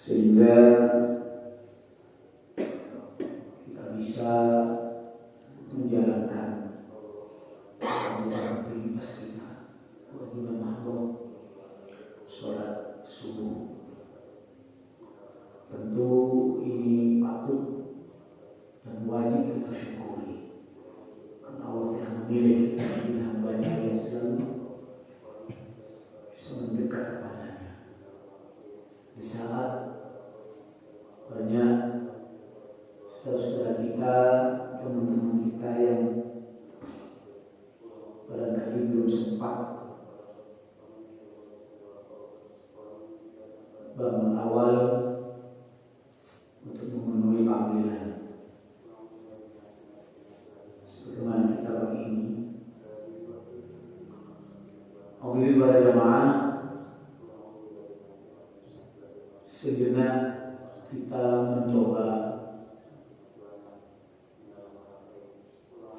sehingga kita bisa menjalankan aktivitas kita, kewajiban makhluk, sholat subuh. Tentu ini patut dan wajib kita syukuri, karena Allah telah memilih hamba-Nya yang selalu bisa mendekat kepadanya di saat banyak saudara-saudara kita, teman-teman kita yang barangkali belum sempat bangun awal untuk memenuhi panggilan. Sebagaimana kita pagi ini, Alhamdulillah para jamaah, sejenak kita mencoba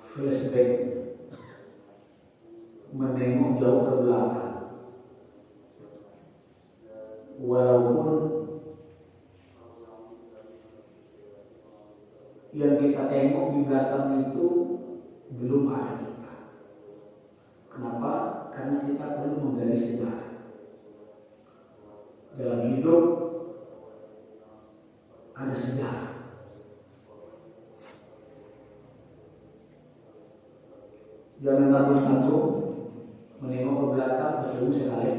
flashback, menengok jauh ke belakang. Walaupun yang kita tengok di belakang itu belum ada kita. Kenapa? Karena kita perlu menggali sejarah. Dalam hidup ada sejarah. Jangan tanggung-tanggung menengok ke belakang berjauh sekali.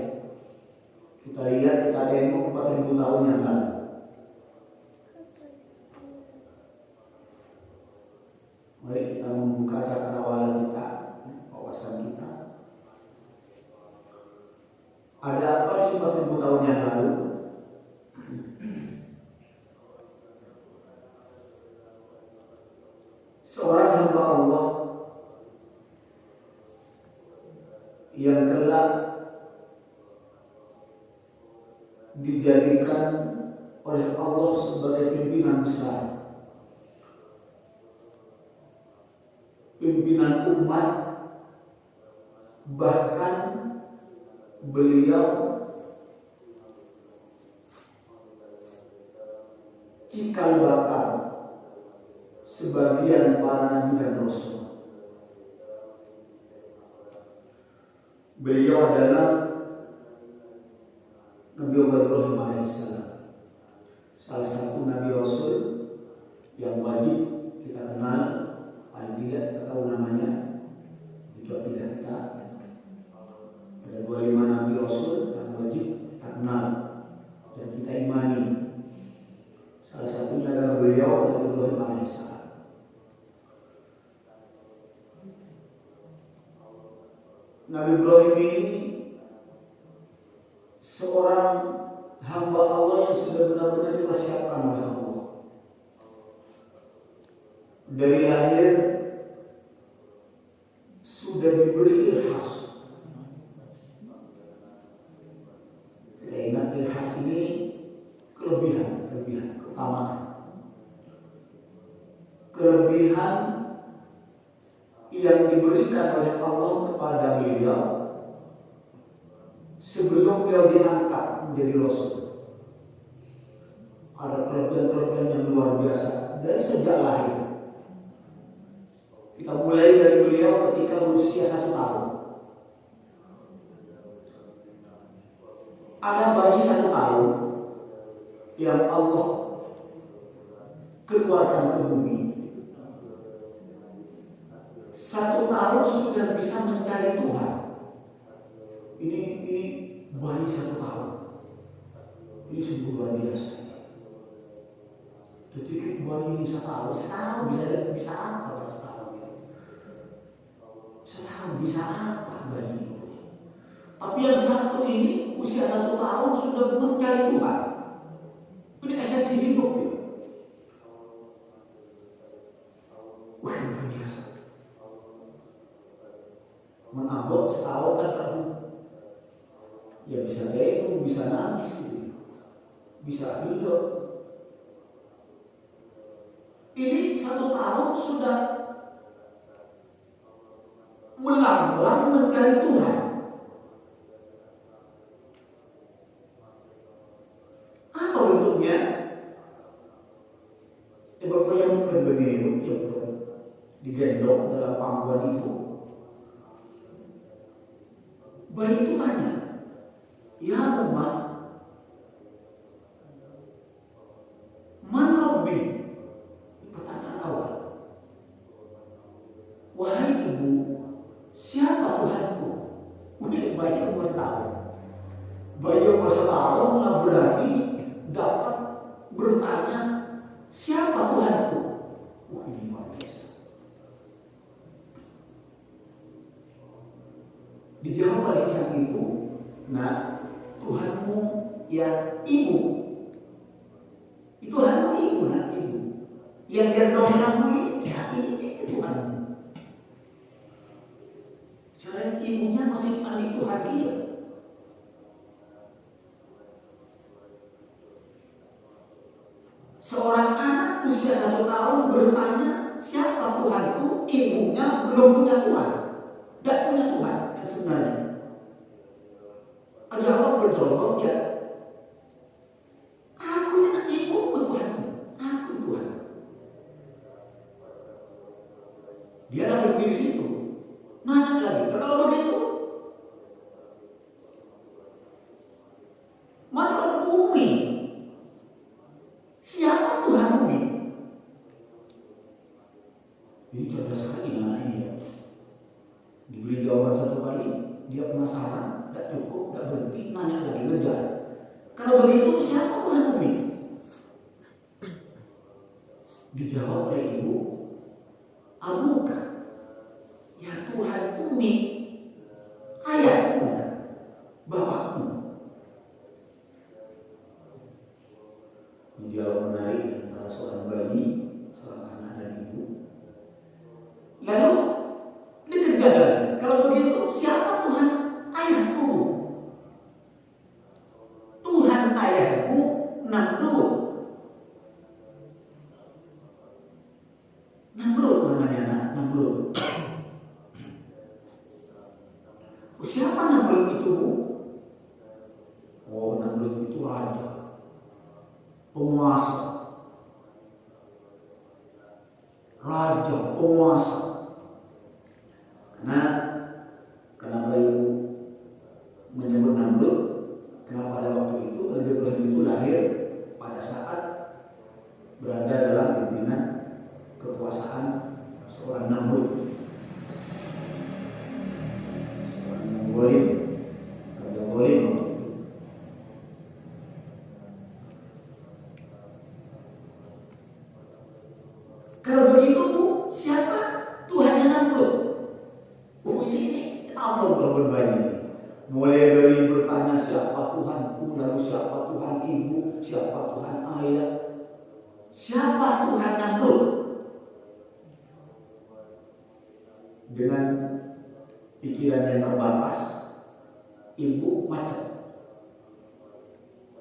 Kita lihat, kita tengok 4.000 tahun yang lalu. Mari kita membuka cakrawala kita, wawasan kita. Ada apa di 4.000 tahun yang lalu? Seorang hamba Allah yang kelak dijadikan oleh Allah sebagai pimpinan besar, pimpinan umat, bahkan beliau cikal bakal sebagian para nabi dan rasul. Beliau adalah Nabi Ibrahim alaihissalam, salah satu nabi rasul yang wajib kita kenal. Paling tidak kita tahu namanya, itu tidak kita. Ada 25 nabi rasul yang wajib kita kenal dan kita imani. Salah satunya adalah beliau Nabi Ibrahim alaihissalam. Nabi Ibrahim ini seorang hamba Allah yang sudah benar-benar dipersiapkan oleh Allah. Dari lahir sudah diberi irhas. Kita ingat irhas ini kelebihan, keutamaan. Kelebihan yang diberikan oleh Allah kepada beliau sebelum beliau diangkat menjadi rasul. ada kelebihan-kelebihan yang luar biasa dari sejak lahir. Kita mulai dari beliau ketika berusia 1 tahun. Ada bayi 1 tahun yang Allah keluarkan ke bumi. 1 tahun sudah bisa mencari Tuhan. Ini bayi 1 tahun. Ini sungguh luar biasa. Jadi bayi ini 1 tahun, setahun bisa apa kalau setahun itu? Setahun bisa apa bayi itu? Tapi yang satu ini usia 1 tahun sudah mencari Tuhan. Ini esensi hidup ya. Wah, luar biasa. Menabok setahun kan terlalu. Ya bisa itu, bisa nangis gitu. Bisa hidup. Ini 1 tahun sudah melanglang mencari Tuhan. Apa bentuknya? Yang bukan benih, yang bukan digendong dalam pangkuan itu. Bayi itu tanya, "Ya umat, man Rabbi?" Pertanyaan awal. "Wahai ibu, siapa Tuhanku?" Udah bayi umur 1 tahun. Bayi umur 1 tahun lah berani dapat bertanya, "Siapa Tuhanku?" Wah, ini luar biasa. Dijawab oleh sang ibu, "Nah, Tuhanmu yang ibu. Itu Tuhanmu ibu, nah ibu. Yang gendong kamu ini, saat ini Tuhanmu." Cara ibunya masih panik Tuhan dia. Seorang anak usia 1 tahun bertanya, "Siapa Tuhanku?" Ibunya belum punya Tuhan, tidak punya Tuhan yang sebenarnya. Jawab bersombong, "Ya, aku ini ibu Tuhanmu, aku Tuhan." Dia lagi di situ, nanya lagi, "Kalau begitu, mana bumi? Siapa Tuhan bumi?" Ini cerdas sekali anak ini ya. Diberi jawaban 1 kali, dia penasaran, tidak cukup, tidak berhenti, nanya lagi, ngejar. "Kalau begitu, siapa Tuhan bumi?" Dijawab oleh ibu, "Abuka, ya Tuhan bumi, ayahmu, bapakmu." Ini dialog menarik antara seorang bayi, seorang anak dan ibu. Lalu dikejar lagi, "Kalau begitu, siapa Tuhan ayahku?" "Tuhan ayahku Namrud." Namrud namanya anak, Namrud. "Siapa Namrud itu?" "Oh, Namrud itu raja, penguasa. Raja, penguasa." Nah, kenapa ibu menyebut Namrud? Karena pada waktu itu Nabi Ibrahim itu lahir pada saat berada dalam pimpinan kekuasaan seorang Namrud, seorang Mongolim, raja Mongolim waktu itu. "Kalau begitu Bu, siapa Tuhannya Namrud?" Ini amor kalau berbayi. Mulai dari bertanya siapa Tuhanku, lalu siapa Tuhan ibu, siapa Tuhan ayah, siapa Tuhan Namrud. Dengan pikiran yang terbatas, ibu macet,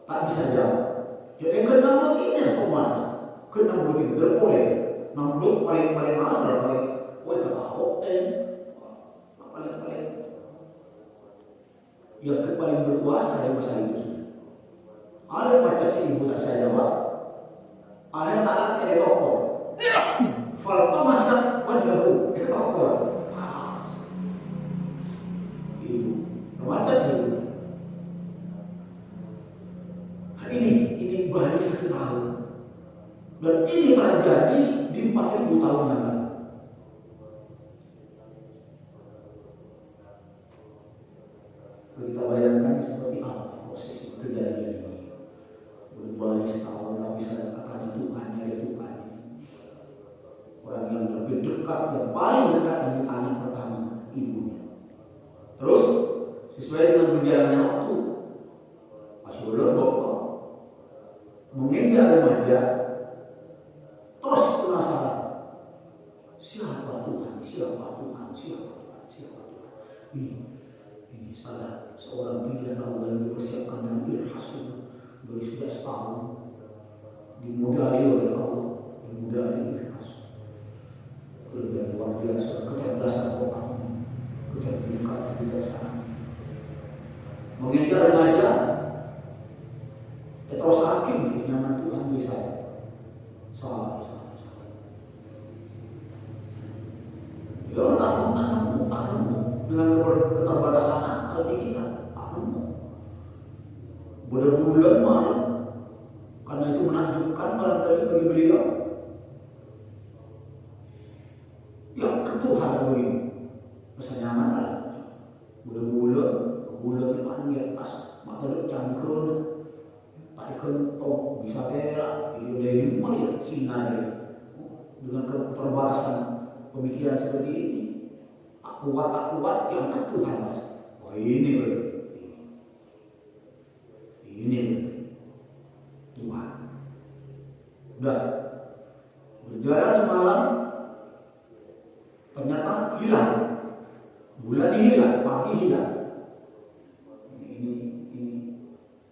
tak bisa jawab. Jadi ke Namrud ini penguasa, ke Namrud itu boleh. Namrud paling mahal, paling ketawa, paling yang paling berkuasa di masa itu. Ada macet si ibu tak bisa jawab. Akhirnya tak ada toko. Falta masak wajahku di toko. Ibu, macam itu. Ini baru 1 tahun. Dan ini terjadi di 4.000 tahun yang lalu. Kita bayangkan seperti apa proses kejadian ini. Berbaris setahun tapi saya katakan Tuhan ya Tuhan. Orang yang lebih dekat, yang paling dekat dengan anak pertama ibunya. Terus sesuai dengan berjalannya waktu, Rasulullah Bapak menginjak remaja, terus penasaran. Siapa Tuhan? Siapa Tuhan? Siapa Tuhan? Siapa Tuhan? Ini salah seorang pilihan Allah yang dipersiapkan dengan ikhlas itu dari sejak setahun, dimudahkan oleh Allah, dimudahkan ikhlas. Lebih luar biasa kecerdasan orang, kecerdasan. Mengejar remaja, terus hakim di zaman Tuhan bisa salah. Ya tak nemu dengan keterbatasan akal pikiran, tak nemu. Berbulan malam, karena itu menakjubkan barangkali bagi beliau. Ya ketuhan begini, rasanya mana? Bulan paling di atas, maka cangkul, tak kentok bisa terak, itu dari mana sinar dengan keterbatasan pemikiran seperti ini. Kuat yang ketuhan mas. Oh ini Tuhan. Udah berjalan semalam, ternyata hilang. Bulan hilang, pagi hilang. Ini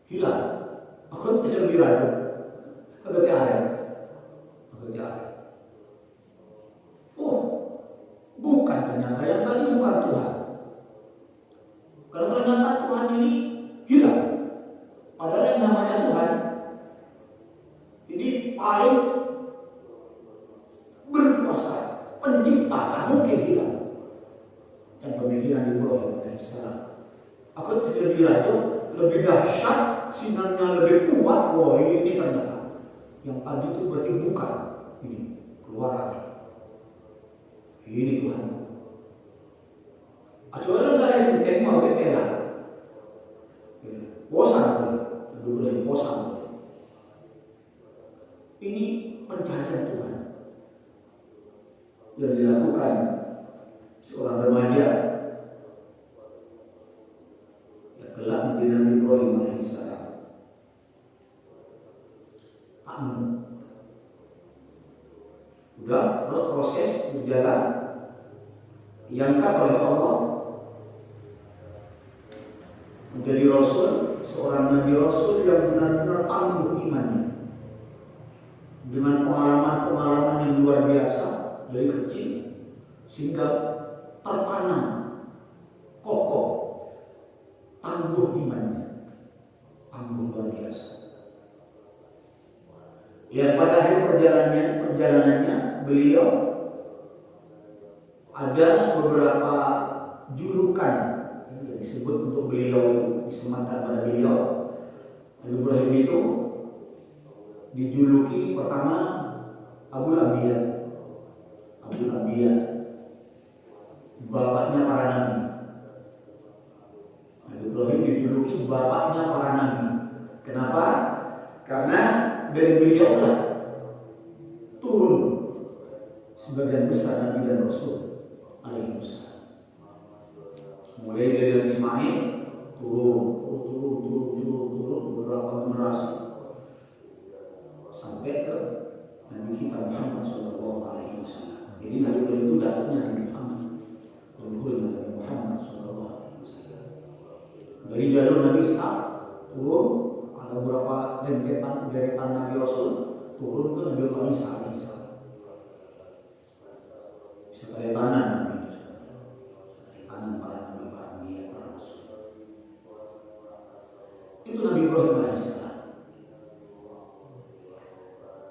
hilang. Aku bisa bilang, agak air. Bukan, ternyata yang tadi bukan Tuhan. Kalau ternyata Tuhan ini hilang, padahal yang namanya Tuhan ini paling berkuasa, pencipta, tak mungkin hilang. Dan pemikiran Ibrahim alaihissalam, aku bisa bilang itu lebih dahsyat, sinarnya lebih kuat. Wah ini ternyata yang tadi itu berarti bukan. Ini keluar lagi. Ini Tuhanku. Acuan saya mungkin mau berkelah. Bosan, boleh bosan. Ini pencarian Tuhan yang dilakukan seorang remaja yang kelak menjadi Nabi Ibrahim alaihissalam. Udah, terus proses berjalan, diangkat oleh Allah menjadi Rasul, seorang Nabi Rasul yang benar-benar tangguh imannya dengan pengalaman-pengalaman yang luar biasa dari kecil sehingga tertanam kokoh, tangguh imannya, tangguh luar biasa. Ya pada akhir perjalanannya beliau ada beberapa julukan yang disebut untuk beliau, disematkan pada beliau. Nabi Ibrahim itu dijuluki pertama Abul Anbiya, bapaknya para nabi. Nabi Ibrahim dijuluki bapaknya para nabi. Kenapa? Karena dari beliau lah turun sebagian besar nabi dan rasul alaihissalam. Mulai dari Nabi Ismail turun beberapa generasi sampai ke Nabi kita Muhammad sallallahu alaihi wasallam. Jadi Nabi itu datangnya dari Muhammad, Nabi Muhammad sallallahu alaihi wasallam. Dari jalur Nabi Ishaq turun ada beberapa deretan Nabi Rasul turun ke Nabi Allah Isa alaihissalam. Sekretanan Nabi itu, sekretanan para Nabi, para Nabi, para Rasul. Itu Nabi Ibrahim alaihissalam.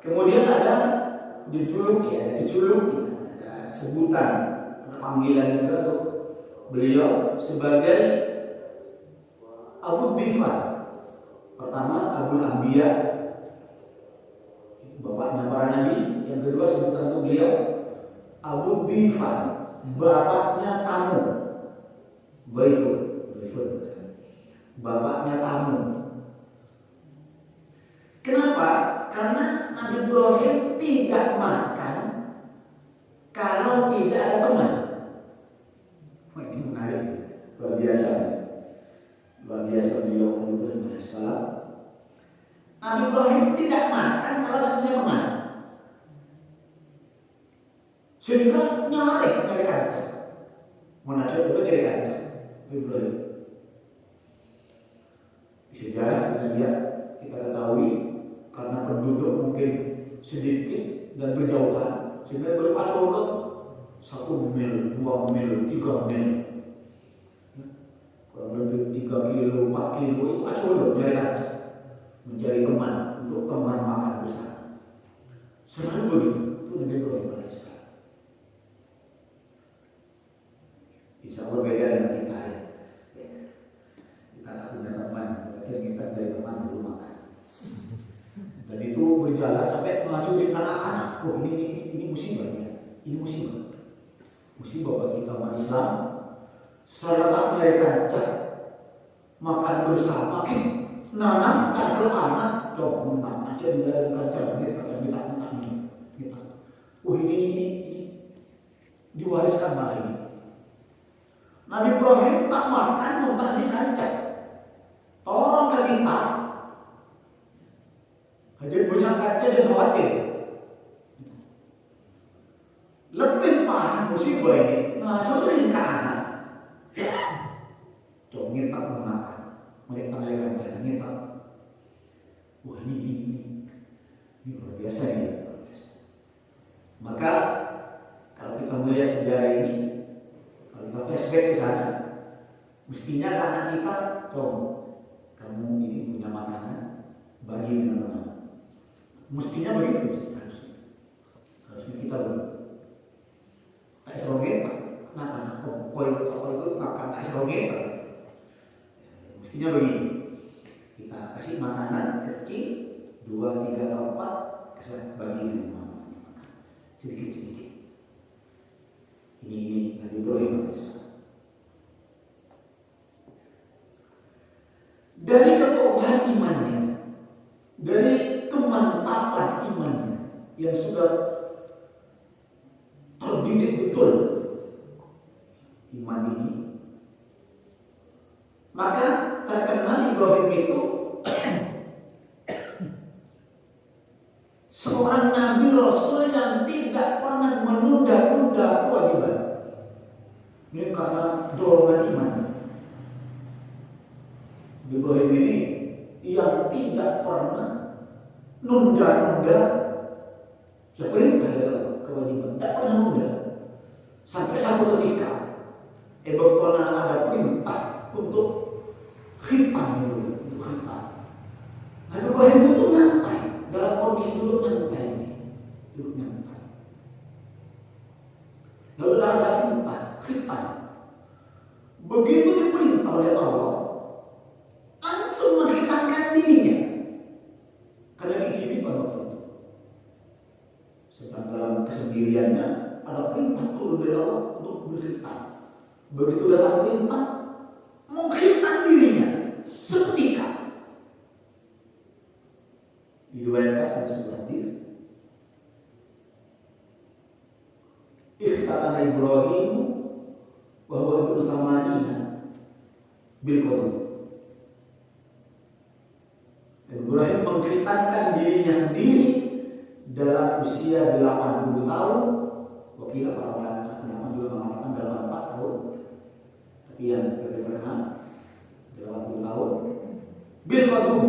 Kemudian ada dijuluki, ada sebutan, ada panggilan juga tuh beliau sebagai Abu Dhifar. Pertama Abu Anbiya, bapaknya para nabi. Yang kedua sebutan untuk beliau Abu Dhifar, bapaknya tamu. Dhaifun, bapaknya tamu. Kenapa? Karena Nabi Ibrahim tidak makan kalau tidak ada teman. Wah, ini menarik, luar biasa. Luar biasa beliau Nabi Ibrahim alaihissalam. Nabi Ibrahim tidak makan kalau tidak punya teman. Sehingga nyari kaca. Munajat itu nyari kaca. Nabi Ibrahim. Di sejarah kita lihat, kita ketahui karena penduduk mungkin sedikit dan berjauhan, sehingga berpaculkan 1 mil, 2 mil, 3 mil, kurang lebih 3 kilo, 4 kilo itu paculkan mencari teman untuk teman makan bersama. Selalu begitu, itu Nabi Ibrahim alaihissalam. Insya Allah beda dengan kita ya. Kita tak punya teman, kita dari teman dulu makan. Dan itu berjalan sampai mengasuhin anak-anak. Oh ini musibah ya. Ini musibah. Musibah bagi kita umat Islam. Saya tak mereka makan bersama, nanamkan ke anak, coba mentang aja di dalam kaca kita. Oh ini diwariskan malah ini. Nabi Ibrahim tak makan mentang di kaca. Tolong ke kita. Hadir punya kaca dan khawatir. Lebih parah musibah ini. Nah, contohin ke anak. Coba ngintak memakan. Mereka melihat kaca, ngintak. Wah ini luar biasa ini. Maka kalau kita melihat sejarah ini, kalau kita flashback ke sana, mestinya anak kita, coba kamu ini punya makanan, bagi dengan teman. Mestinya begitu, harusnya kita begitu. Tak seroget, anak-anak itu makan tak seroget. Mestinya begini, kita kasih makanan kecil, 2, 3, atau 4, kasih bagi dengan teman. Sedikit-sedikit. Ini Nabi Ibrahim alaihissalam. Dari kekokohan imannya, dari kemantapan imannya yang sudah terdidik betul iman ini, maka terkenal Ibrahim itu seorang Nabi Rasul yang tidak pernah menunda-nunda kewajiban. Ini karena dorongan iman. Ibrahim ini yang tidak pernah nunda-nunda ya perintah kewajiban, tidak pernah nunda. Sampai satu ketika pernah ada perintah untuk khitbah dulu, untuk khitbah. Nah, Ibrahim itu nyantai dalam kondisi duduk nyantai ini, duduk nyantai. Lalu ada perintah khitbah. Begitu diperintah oleh Allah, langsung menghitankan dirinya. Karena diizinkan waktu itu. Sedang dalam kesendiriannya ada perintah turun dari Allah untuk berkhitbah. Begitu datang perintah, menghitan dirinya seketika. Diriwayatkan oleh sebuah hadis. Ikhtatana Ibrahim bahwa ibnu samanina bil qadr. Ibrahim mengkhitankan dirinya sendiri dalam usia 80 tahun. Wakil para ulama juga mengatakan dalam 4 tahun. Tapi yang terkenal 80 tahun. Bil qadum.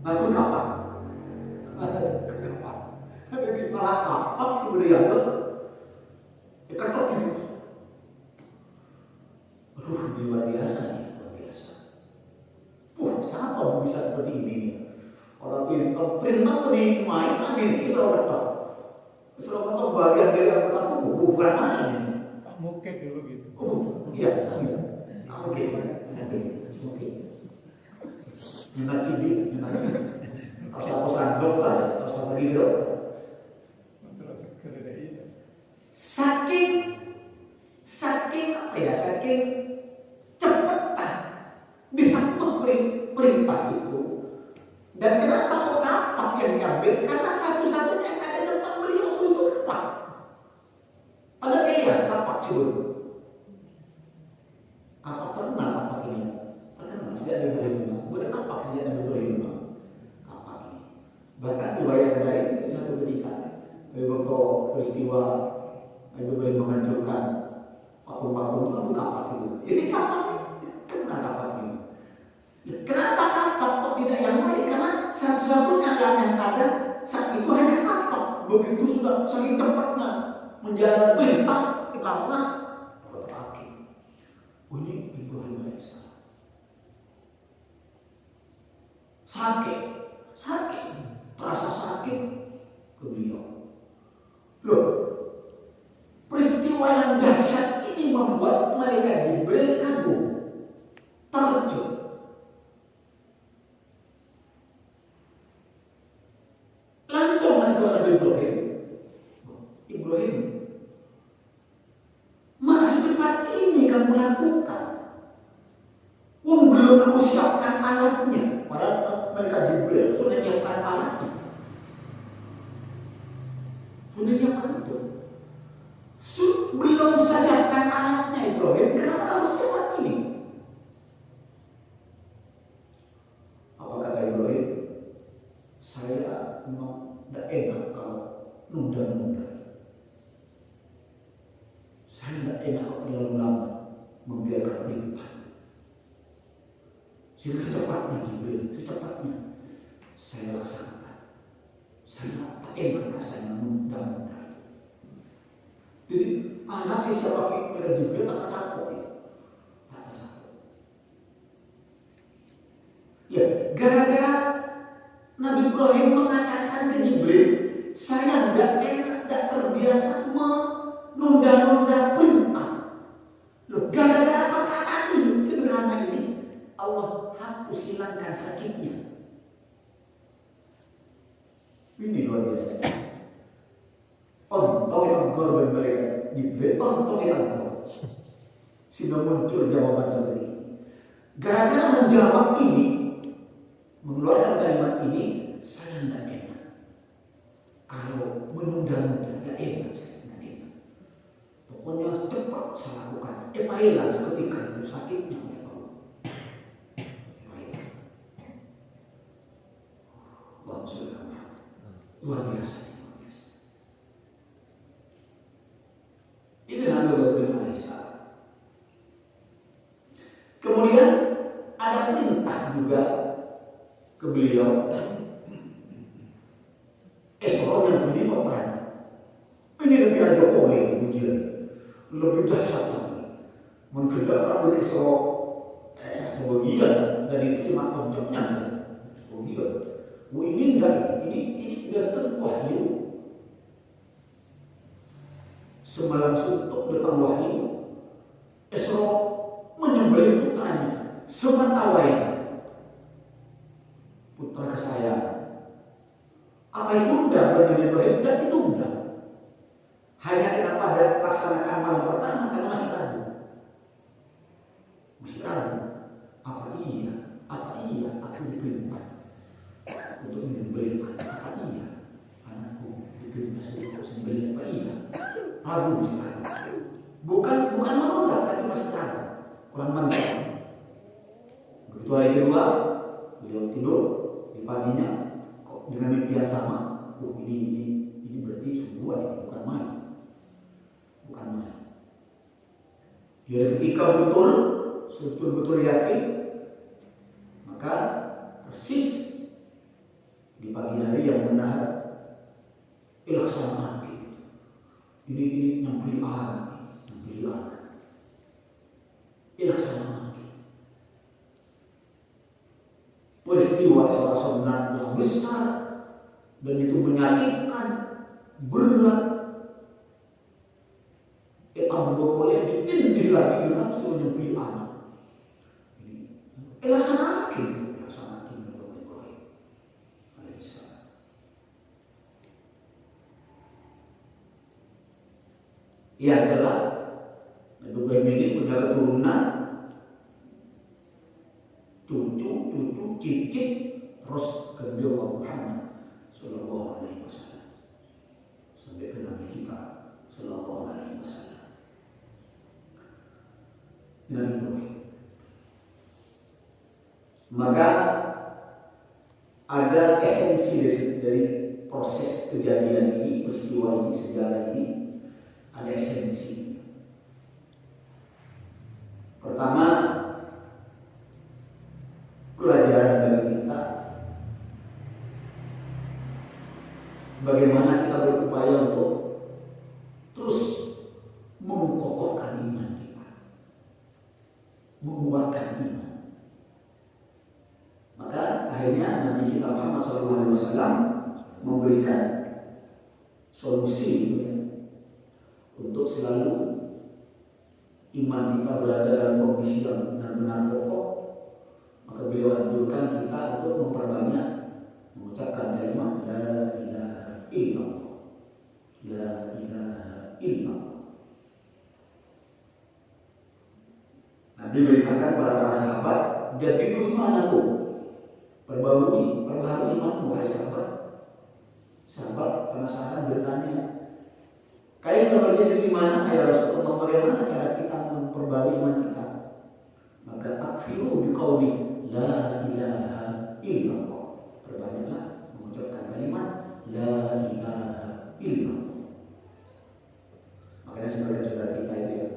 Lalu kapan? Jadi malah kapan sebenarnya itu? Ketok gitu. Aduh, ini luar biasa nih, luar biasa. Siapa bisa seperti ini nih? Orang perintah tuh dimain lagi di Israel apa? Israel apa bagian dari anggota tubuh, bukan main ini. Mungkin dulu gitu. Oh iya, oke. Nanti harus apa dokter, harus apa di dokter. Saking apa ya, saking cepatnya bisa memberi perintah itu. Dan kenapa kok kapak yang diambil? Karena satu-satunya yang ada depan beliau itu kapak. Ada kayak kapak coba. Kapak terkenal kapak ini. Terkenal sejak dari Ibrahim. Bukan kapak sejak dari Ibrahim. Kapak ini. Bahkan riwayat lain satu ketika waktu peristiwa Ibrahim menghancurkan patung-patung itu kapak itu. Ini kapak terkenal kapak ini. Kenapa kapak kok tidak yang lain? Karena satu-satunya yang ada saat itu hanya kapak. Begitu sudah saking cepatnya menjalan perintah karena kaki. Ini Ibrahim alaihissalam. Sakit, terasa sakit ke beliau. Loh, peristiwa yang dahsyat ini membuat malaikat Jibril kagum, terkejut. Langsung menegur Ibrahim, masih cepat ini kamu lakukan. Belum aku siapkan alatnya. Padahal malaikat Jibril sudah menyiapkan alatnya. Sudah menyiapkan itu. Belum saya siapkan alatnya Ibrahim. Kenapa harus cepat ini? Apa kata Ibrahim? Saya memang tidak enak kalau nunda-nunda. Saya tidak enak kalau terlalu lama membiarkan perintah. Secepatnya Jibril, secepatnya saya laksanakan. Saya tak enak rasanya nunda-nunda. Jadi anak sisa pakai pada Jibril tak takut itu. Tak takut. Ya, gara-gara Nabi Ibrahim mengatakan ke Jibril, saya tidak enak, tidak terbiasa menunda-nunda perintah. Loh, gara-gara perkataan ini sederhana ini, Allah hapus hilangkan sakitnya. Ini luar biasa. Tahu yang korban mereka Jibril, tahu yang sehingga muncul jawaban seperti ini. Gara-gara menjawab ini, mengeluarkan kalimat ini, saya tidak enak. Kalau menunda-nunda tidak enak, saya tidak enak. Pokoknya cepat saya lakukan. Payahlah seketika itu sakitnya. Luar biasa. Ini Nabi Ibrahim alaihissalam. Kemudian ada perintah juga ke beliau. Isra yang beli peperangan. Ini lebih aja oleh ujian, lebih dahsyat lagi. Menggerakkan Isra sebagian dan itu cuma koncepnya sebagian. Ini enggak, ini datang wahyu. Semalam suntuk datang wahyu. Isra menyembelih putranya, sematawayang, putra kesayangan. Apa itu undang Nabi Ibrahim? Dan itu undang. Hanya kenapa ada laksanakan malam pertama karena masih ragu. Apa iya aku diperintah untuk menyembelih apa iya anakku diperintah untuk sembelih apa iya ragu masih ragu. Bukan menunda tapi masih ragu, kurang mantap. Begitu hari kedua beliau tidur di paginya kok dengan mimpi yang sama. Ini berarti sungguhan ini bukan main. Dia ketika betul-betul yakin, maka persis di pagi hari yang benar ilaksana ini yang beli anak ilaksana peristiwa sebenarnya besar dan itu menyakitkan, berat. Abu boleh ditindih lagi dengan suruh nyembelih anak. Laksanakan Nabi Ibrahim alaihissalam. Yang adalah Nabi Ibrahim ini punya keturunan cucu, cicit, terus ke Nabi Muhammad sallallahu alaihi wasallam sampai ke Nabi kita sallallahu alaihi wasallam. Nabi Ibrahim. Maka ada esensi dari proses kejadian ini, peristiwa ini, sejarah ini, ada esensi. Pertama, pelajaran bagi kita bagaimana kita berupaya untuk terus mengokohkan iman kita, menguatkan iman. Maka akhirnya Nabi kita Muhammad SAW memberikan solusi untuk selalu iman kita berada dalam kondisi yang benar-benar kokoh. Maka beliau anjurkan kita untuk memperbanyak mengucapkan kalimat La ilaha illallah, La ilaha illallah. Nabi beritakan kepada para sahabat, jadidu imanakum, perbaharui iman wahai sahabat. Sahabat penasaran bertanya, kaifa berjadi di mana ya Rasulullah, bagaimana cara kita memperbarui iman kita? Maka akfiru biqauli la ilaha illallah, perbanyaklah mengucapkan kalimat la ilaha illallah. Makanya sebagai saudara kita itu ya,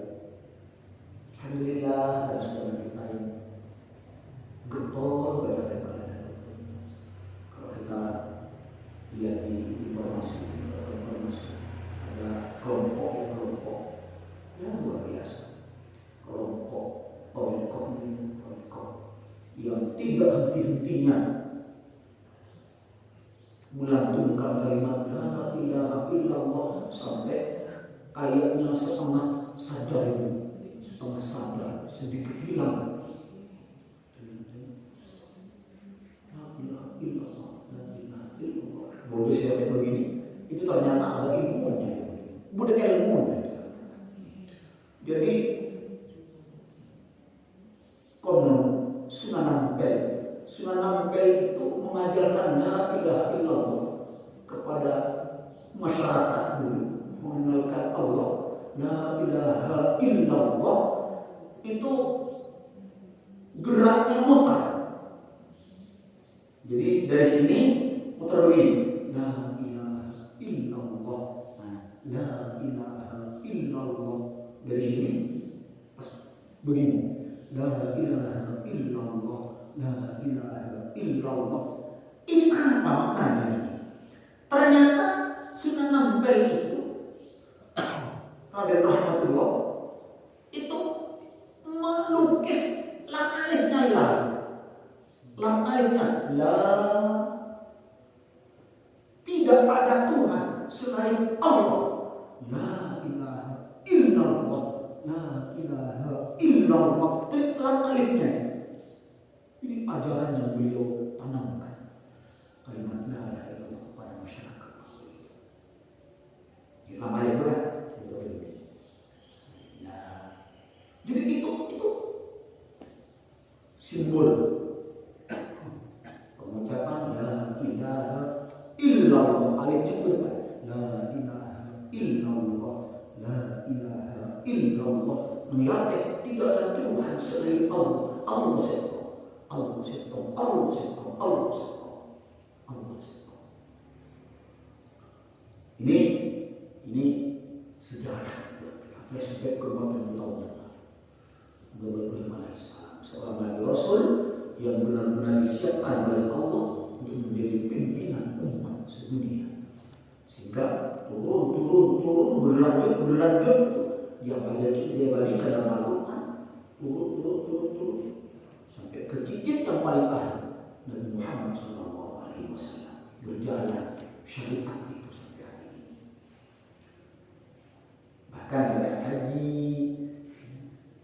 alhamdulillah ada saudara kita yang getol baca daripada kalau kita lihat di informasi ada kelompok yang luar biasa, kelompok yang tidak henti-hentinya melantunkan kalimat la ilaha illallah sampai ayatnya setengah sadar, sedikit hilang. La ilaha illallah, la ilaha illallah. Boleh siapa begini? Itu ternyata ada ilmunya, budak ilmu. Jadi konon Sunan Ampel itu mengajarkan la ilaha illallah kepada masyarakat dulu, mengenalkan Allah. La ilaha illallah itu geraknya mutar. Jadi dari sini mutar begini, la ilaha illallah, la ilaha illallah. Dari sini pas begini, la ilaha illallah, la ilaha illallah. Ini apa maknanya ini? Ternyata Sunan Ampel itu Raden Rahmatullah itu melukis lam alifnya la. Lam alifnya la. Tidak ada Tuhan selain Allah. La ilaha illallah, la ilaha illallah. Itu lam alifnya. Ini ajaran yang beliau tanamkan, kalimat la ilaha illallah kepada masyarakat. Ini lam alif itu kan? Jadi itu simbol pengucapan la ilaha illallah. Alifnya itu apa? La ilaha illallah, la ilaha illallah. Mengingat tidak ada Tuhan selain Allah. Allah satu, Allah satu, Allah satu, Allah satu, Allah satu. Ini sejarah itu. Flashback ke berapa tahun yang lalu. Ibrahim alaihissalam, seorang nabi rasul yang benar-benar disiapkan oleh Allah untuk menjadi pimpinan umat sedunia, sehingga turun berlanjut yang dia balikan dalam Al-Quran, turun sampai ke cicit yang paling akhir, Nabi Muhammad SAW berjalan syariat itu sampai hari ini. Bahkan syariat haji,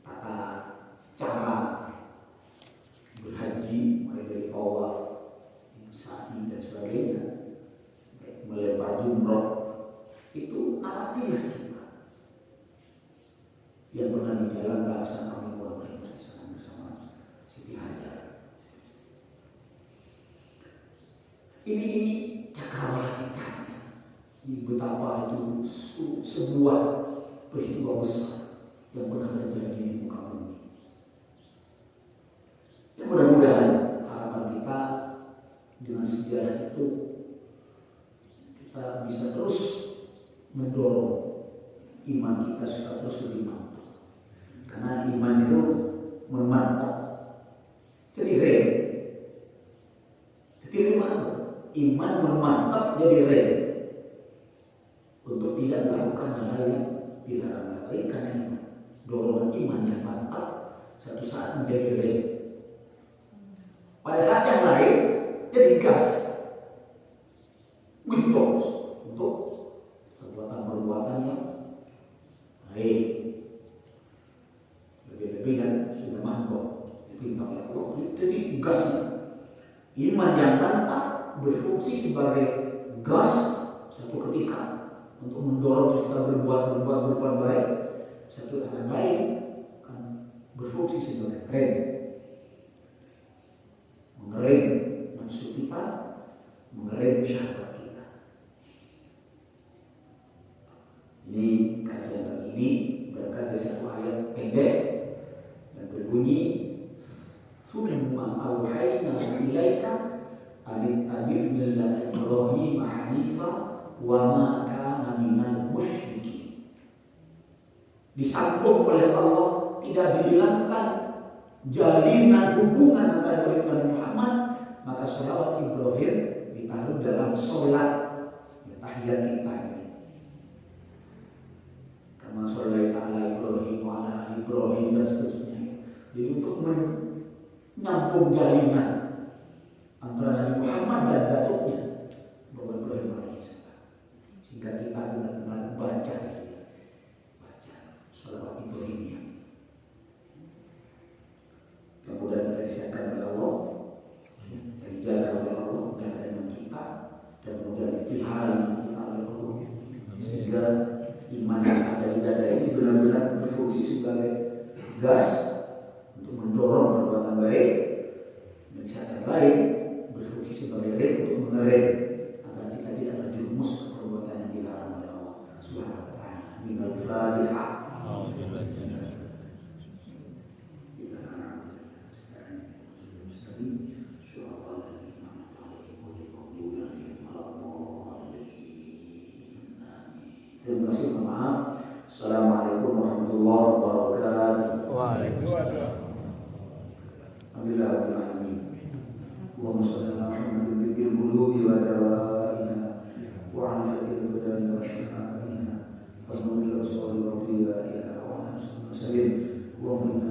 tata cara berhaji mulai dari tawaf, sa'i dan sebagainya, melempar jumroh, itu naratif kita yang pernah dijalankan sama Imam Ibrahim bersama Siti Hajar. Ini cakrawala ceritanya. Ini betapa itu sebuah peristiwa besar yang pernah terjadi di muka bumi. Ya, mudah-mudahan harapan kita dengan sejarah itu kita bisa terus mendorong iman kita supaya terus lebih mantap. Karena iman itu memantap. Jadi iman memantap jadi rem untuk tidak melakukan hal-hal yang dilarang. Karena iman, dorongan iman yang mantap satu saat menjadi rem. Pada saat yang lain jadi gas, gendong untuk perbuatan-perbuatan yang baik. Lebih-lebih kan sudah mantap, diperintah oleh Allah. Jadi gas, iman yang mantap berfungsi sebagai gas satu ketika untuk mendorong kita berbuat baik. Satu yang lain kan berfungsi sebagai rem, mengerem nafsu kita, mengerem syahwat kita. Ini kajian kali ini berangkat dari satu ayat pendek yang berbunyi, "Summa awhayna ilaika an tabi' millata Ibrahim hanifa wa ma kana minal musyrikin." Disambung oleh Allah, tidak dihilangkan jalinan hubungan antara Ibrahim dan Muhammad, maka sholawat Ibrahim ditaruh dalam sholat tahiyat kita ini. Kama sholaita ala Ibrahim wa ala Ibrahim dan seterusnya. Jadi untuk menyambung jalinan antara Nabi Muhammad dan datuknya Bapak Ibrahim alaihissalam, sehingga kita benar-benar baca sholawat Ibrahimiyah. Kemudian kita disiapkan oleh Allah, dan dijaga oleh Allah, jaga iman kita, dan kemudian dipelihara iman kita oleh Allah, sehingga iman yang ada di dada ini benar-benar berfungsi sebagai gas untuk mendorong perbuatan baik, dan di saat yang lain berfungsi sebagai rem untuk mengerem agar kita tidak terjerumus ke perbuatan yang dilarang oleh Allah Subhanahu wa Ta'ala. Minal Fatihah. Terima kasih, maaf. Assalamualaikum warahmatullahi wabarakatuh. Waalaikumsalam. Alhamdulillahirrahmanirrahim. Allahumma shalli ala Muhammadin bil qulubi wa dawa'ina wa afiyatil badani wa shifa'ina wa nuril absari wa dhiya'iha wa sallim. Allahumma